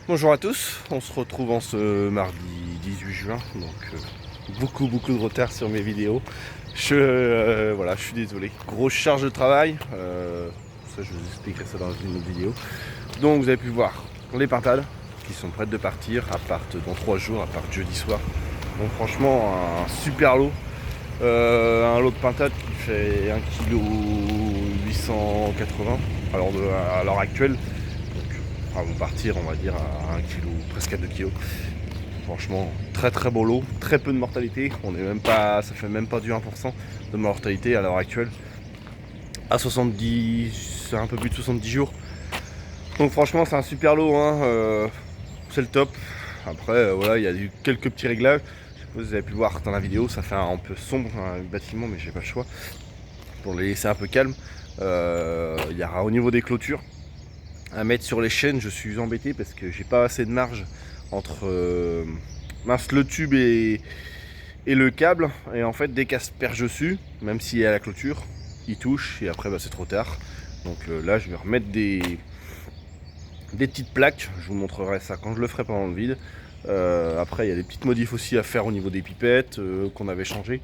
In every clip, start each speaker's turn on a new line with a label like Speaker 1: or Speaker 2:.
Speaker 1: Bonjour à tous, on se retrouve en ce mardi 18 juin, donc beaucoup de retard sur mes vidéos. Voilà, je suis désolé, grosse charge de travail, ça je vous expliquerai ça dans une autre vidéo. Donc vous avez pu voir les pintades qui sont prêtes de partir, à partent dans 3 jours, à part jeudi soir. Donc franchement un super lot, un lot de pintades qui fait 1,880 kg à l'heure actuelle. Vont partir on va dire à 1 kg, presque à 2 kg. Franchement très beau lot, très peu de mortalité, on est même pas, ça fait même pas du 1% de mortalité à l'heure actuelle. À 70, c'est un peu plus de 70 jours. Donc franchement c'est un super lot, hein, c'est le top. Après voilà, il y a eu quelques petits réglages. Je sais pas si vous avez pu voir dans la vidéo, ça fait un peu sombre un bâtiment, mais j'ai pas le choix. Pour les laisser un peu calme. Il y aura au niveau des clôtures à mettre sur les chaînes, je suis embêté parce que j'ai pas assez de marge entre le tube et le câble, et en fait dès qu'elle se perche dessus, même s'il est à la clôture, il touche et après c'est trop tard. Donc là je vais remettre des petites plaques, je vous montrerai ça quand je le ferai pendant le vide. Après il y a des petites modifs aussi à faire au niveau des pipettes qu'on avait changé,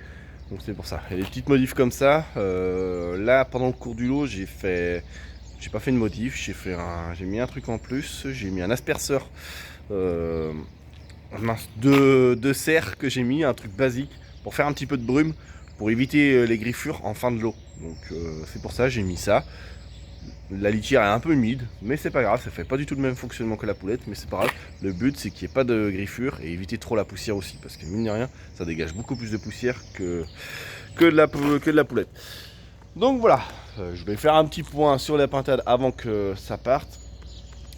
Speaker 1: donc c'est pour ça, il y a des petites modifs comme ça. Là pendant le cours du lot j'ai pas fait une modif, j'ai mis un truc en plus, j'ai mis un asperceur de serre que j'ai mis, un truc basique pour faire un petit peu de brume, pour éviter les griffures en fin de l'eau. Donc c'est pour ça j'ai mis ça. La litière est un peu humide, mais c'est pas grave, ça fait pas du tout le même fonctionnement que la poulette, mais c'est pas grave. Le but c'est qu'il n'y ait pas de griffures et éviter trop la poussière aussi, parce que mine de rien, ça dégage beaucoup plus de poussière que de la poulette. Donc voilà, je vais faire un petit point sur la pintade avant que ça parte.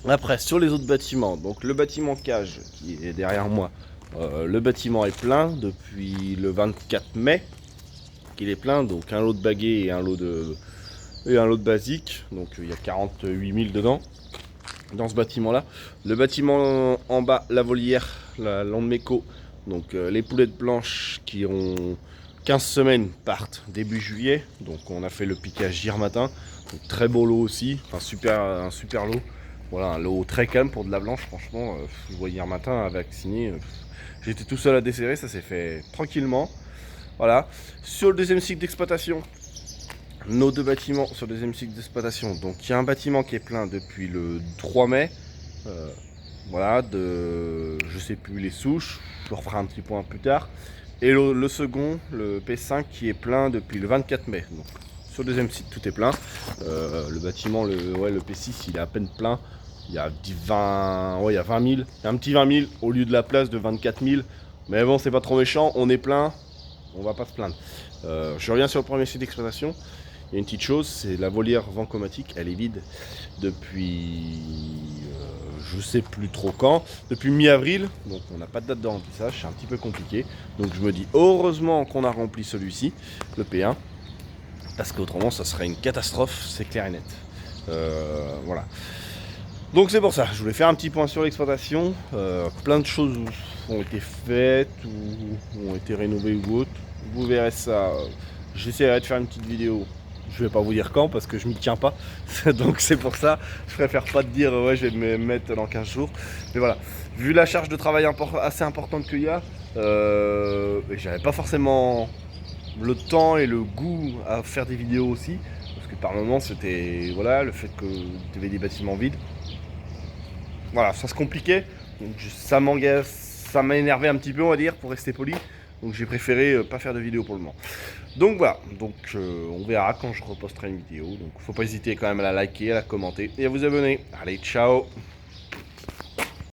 Speaker 1: Après, sur les autres bâtiments, donc le bâtiment cage qui est derrière moi, le bâtiment est plein depuis le 24 mai. Il est plein, donc un lot de baguets et un lot de basique. Donc il y a 48 000 dedans, dans ce bâtiment-là. Le bâtiment en bas, la volière, la Landmeco, donc les poulettes blanches qui ont 15 semaines partent début juillet. Donc on a fait le piquage hier matin. Donc, très beau lot aussi, un super lot. Voilà, un lot très calme pour de la blanche, franchement. Je vois hier matin à vacciner. J'étais tout seul à desserrer, ça s'est fait tranquillement. Voilà. Sur le deuxième cycle d'exploitation, nos deux bâtiments sur le deuxième cycle d'exploitation. Donc il y a un bâtiment qui est plein depuis le 3 mai. Voilà, je sais plus les souches, je referai un petit point plus tard. Et le second, le P5, qui est plein depuis le 24 mai. Donc, sur le deuxième site, tout est plein. Le bâtiment, le P6, il est à peine plein. Il y a 20 000, il y a un petit 20 000 au lieu de la place de 24 000. Mais bon, c'est pas trop méchant, on est plein, on va pas se plaindre. Je reviens sur le premier site d'exploitation. Il y a une petite chose, c'est la volière vancomatique, elle est vide depuis je sais plus trop quand, depuis mi-avril, donc on n'a pas de date de remplissage, c'est un petit peu compliqué. Donc je me dis heureusement qu'on a rempli celui-ci, le P1, parce qu'autrement ça serait une catastrophe, c'est clair et net. Voilà. Donc c'est pour ça, je voulais faire un petit point sur l'exploitation. Plein de choses ont été faites ou ont été rénovées ou autres. Vous verrez ça. J'essaierai de faire une petite vidéo. Je vais pas vous dire quand parce que je m'y tiens pas. Donc c'est pour ça, je préfère pas te dire ouais je vais me mettre dans 15 jours. Mais voilà, vu la charge de travail assez importante qu'il y a, j'avais pas forcément le temps et le goût à faire des vidéos aussi. Parce que par moments c'était voilà, le fait que tu avais des bâtiments vides. Voilà, ça se compliquait. Donc ça m'a énervé un petit peu on va dire pour rester poli. Donc j'ai préféré pas faire de vidéo pour le moment. Donc voilà, donc on verra quand je reposterai une vidéo. Donc faut pas hésiter quand même à la liker, à la commenter et à vous abonner. Allez, ciao!